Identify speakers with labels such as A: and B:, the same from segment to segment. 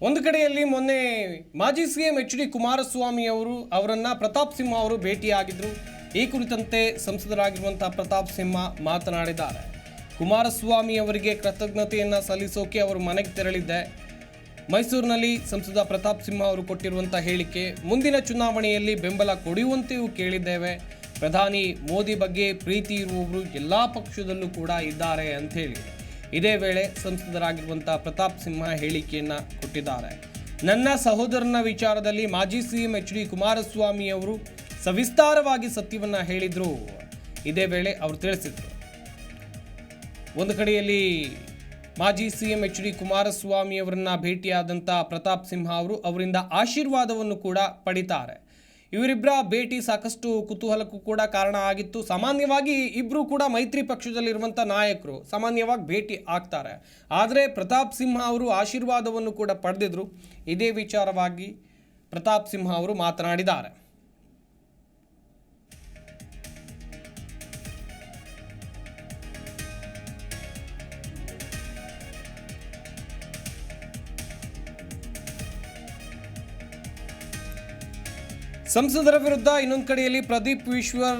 A: ಒಂದು ಕಡೆಯಲ್ಲಿ ಮೊನ್ನೆ ಮಾಜಿ ಸಿಎಂ ಎಚ್.ಡಿ. ಕುಮಾರಸ್ವಾಮಿ ಅವರನ್ನ ಪ್ರತಾಪ್ ಸಿಂಹ ಅವರು ಭೇಟಿಯಾಗಿದ್ರು. ಈ ಕುರಿತಂತೆ ಸಂಸದರಾಗಿರುವಂತಹ ಪ್ರತಾಪ್ ಸಿಂಹ ಮಾತನಾಡಿದ್ದಾರೆ. ಕುಮಾರಸ್ವಾಮಿ ಅವರಿಗೆ ಕೃತಜ್ಞತೆಯನ್ನು ಸಲ್ಲಿಸೋಕೆ ಅವರು ಮನೆಗೆ ತೆರಳಿದ್ದೆ. ಮೈಸೂರಿನಲ್ಲಿ ಸಂಸದ ಪ್ರತಾಪ್ ಸಿಂಹ ಅವರು ಕೊಟ್ಟಿರುವಂತಹ ಹೇಳಿಕೆ, ಮುಂದಿನ ಚುನಾವಣೆಯಲ್ಲಿ ಬೆಂಬಲ ಕೊಡುವಂತೆಯೂ ಕೇಳಿದ್ದೇವೆ. ಪ್ರಧಾನಿ ಮೋದಿ ಬಗ್ಗೆ ಪ್ರೀತಿ ಇರುವವರು ಎಲ್ಲ ಪಕ್ಷದಲ್ಲೂ ಕೂಡ ಇದ್ದಾರೆ ಅಂತ ಹೇಳಿ ಇದೇ ವೇಳೆ ಸಂಸದರಾಗಿರುವಂತಹ ಪ್ರತಾಪ್ ಸಿಂಹ ಹೇಳಿಕೆಯನ್ನು ಕೊಟ್ಟಿದ್ದಾರೆ. ನನ್ನ ಸಹೋದರನ ವಿಚಾರದಲ್ಲಿ ಮಾಜಿ ಸಿಎಂ ಎಚ್.ಡಿ. ಕುಮಾರಸ್ವಾಮಿ ಅವರು ಸವಿಸ್ತಾರವಾಗಿ ಸತ್ಯವನ್ನು ಹೇಳಿದ್ರು. ಇದೇ ವೇಳೆ ಅವರು ತಿಳಿಸಿದರು. ಒಂದು ಕಡೆಯಲ್ಲಿ ಮಾಜಿ ಸಿಎಂ ಎಚ್.ಡಿ. ಕುಮಾರಸ್ವಾಮಿ ಅವರನ್ನ ಭೇಟಿಯಾದಂಥ ಪ್ರತಾಪ್ ಸಿಂಹ ಅವರಿಂದ ಆಶೀರ್ವಾದವನ್ನು ಕೂಡ ಪಡಿತಾರೆ. ಇವರಿಬ್ಬರ ಭೇಟಿ ಸಾಕಷ್ಟು ಕುತೂಹಲಕ್ಕೂ ಕೂಡ ಕಾರಣ ಆಗಿತ್ತು. ಸಾಮಾನ್ಯವಾಗಿ ಇಬ್ಬರು ಕೂಡ ಮೈತ್ರಿ ಪಕ್ಷದಲ್ಲಿರುವಂಥ ನಾಯಕರು ಸಾಮಾನ್ಯವಾಗಿ ಭೇಟಿ ಆಗ್ತಾರೆ. ಆದರೆ ಪ್ರತಾಪ್ ಸಿಂಹ ಅವರು ಆಶೀರ್ವಾದವನ್ನು ಕೂಡ ಪಡೆದಿದ್ರು. ಇದೇ ವಿಚಾರವಾಗಿ ಪ್ರತಾಪ್ ಸಿಂಹ ಅವರು ಮಾತನಾಡಿದ್ದಾರೆ. ಸಂಸದರ ವಿರುದ್ಧ ಇನ್ನೊಂದು ಕಡೆಯಲ್ಲಿ ಪ್ರದೀಪ್ ಈಶ್ವರ್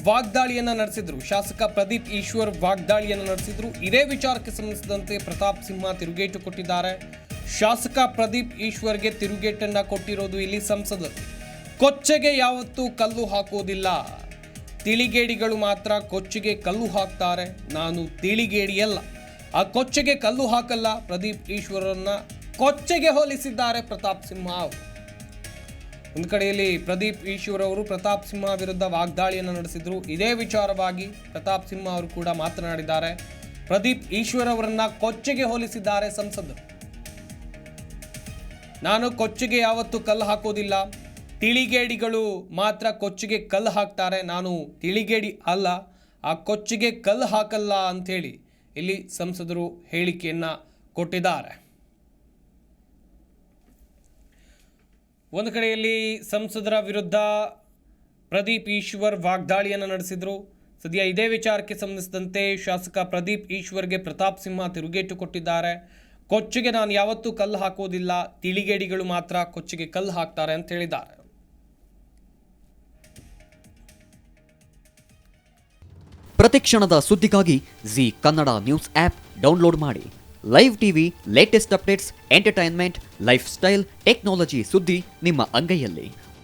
A: ವಾಗ್ದಾಳಿಯನ್ನು ನಡೆಸಿದ್ರು. ಶಾಸಕ ಪ್ರದೀಪ್ ಈಶ್ವರ್ ವಾಗ್ದಾಳಿಯನ್ನು ನಡೆಸಿದ್ರು. ಇದೇ ವಿಚಾರಕ್ಕೆ ಸಂಬಂಧಿಸಿದಂತೆ ಪ್ರತಾಪ್ ಸಿಂಹ ತಿರುಗೇಟು ಕೊಟ್ಟಿದ್ದಾರೆ. ಶಾಸಕ ಪ್ರದೀಪ್ ಈಶ್ವರ್ಗೆ ತಿರುಗೇಟನ್ನು ಕೊಟ್ಟಿರೋದು ಇಲ್ಲಿ ಸಂಸದರು. ಕೊಚ್ಚೆಗೆ ಯಾವತ್ತೂ ಕಲ್ಲು ಹಾಕೋದಿಲ್ಲ, ತಿಳಿಗೇಡಿಗಳು ಮಾತ್ರ ಕೊಚ್ಚೆಗೆ ಕಲ್ಲು ಹಾಕ್ತಾರೆ. ನಾನು ತಿಳಿಗೇಡಿಯಲ್ಲ, ಆ ಕೊಚ್ಚೆಗೆ ಕಲ್ಲು ಹಾಕಲ್ಲ. ಪ್ರದೀಪ್ ಈಶ್ವರನ್ನ ಕೊಚ್ಚೆಗೆ ಹೋಲಿಸಿದ್ದಾರೆ ಪ್ರತಾಪ್ ಸಿಂಹ ಅವರು. ಒಂದು ಕಡೆಯಲ್ಲಿ ಪ್ರದೀಪ್ ಈಶ್ವರ್ ಅವರು ಪ್ರತಾಪ್ ಸಿಂಹ ವಿರುದ್ಧ ವಾಗ್ದಾಳಿಯನ್ನು ನಡೆಸಿದ್ರು. ಇದೇ ವಿಚಾರವಾಗಿ ಪ್ರತಾಪ್ ಸಿಂಹ ಅವರು ಕೂಡ ಮಾತನಾಡಿದ್ದಾರೆ. ಪ್ರದೀಪ್ ಈಶ್ವರ್ ಅವರನ್ನ ಕೊಚ್ಚೆಗೆ ಹೋಲಿಸಿದ್ದಾರೆ ಸಂಸದರು. ನಾನು ಕೊಚ್ಚೆಗೆ ಯಾವತ್ತೂ ಕಲ್ಲು ಹಾಕೋದಿಲ್ಲ, ತಿಳಿಗೇಡಿಗಳು ಮಾತ್ರ ಕೊಚ್ಚೆಗೆ ಕಲ್ಲು ಹಾಕ್ತಾರೆ. ನಾನು ತಿಳಿಗೇಡಿ ಅಲ್ಲ, ಆ ಕೊಚ್ಚೆಗೆ ಕಲ್ಲು ಹಾಕಲ್ಲ ಅಂಥೇಳಿ ಇಲ್ಲಿ ಸಂಸದರು ಹೇಳಿಕೆಯನ್ನು ಕೊಟ್ಟಿದ್ದಾರೆ. ಒಂದು ಕಡೆಯಲ್ಲಿ ಸಂಸದರ ವಿರುದ್ಧ ಪ್ರದೀಪ್ ಈಶ್ವರ್ ವಾಗ್ದಾಳಿಯನ್ನು ನಡೆಸಿದರು. ಸದ್ಯ ಇದೇ ವಿಚಾರಕ್ಕೆ ಸಂಬಂಧಿಸಿದಂತೆ ಶಾಸಕ ಪ್ರದೀಪ್ ಈಶ್ವರ್ಗೆ ಪ್ರತಾಪ್ ಸಿಂಹ ತಿರುಗೇಟು ಕೊಟ್ಟಿದ್ದಾರೆ. ಕೊಚ್ಚೆಗೆ ನಾನು ಯಾವತ್ತೂ ಕಲ್ಲು ಹಾಕೋದಿಲ್ಲ, ತಿಳಿಗೇಡಿಗಳು ಮಾತ್ರ ಕೊಚ್ಚೆಗೆ ಕಲ್ಲು ಹಾಕ್ತಾರೆ ಅಂತ ಹೇಳಿದ್ದಾರೆ.
B: ಪ್ರತಿಕ್ಷಣದ ಸುದ್ದಿಗಾಗಿ Zee Kannada news app download ಮಾಡಿ. Live TV, latest updates, entertainment, lifestyle, technology ಸುದ್ದಿ ನಿಮ್ಮ ಅಂಗೈಯಲ್ಲಿ.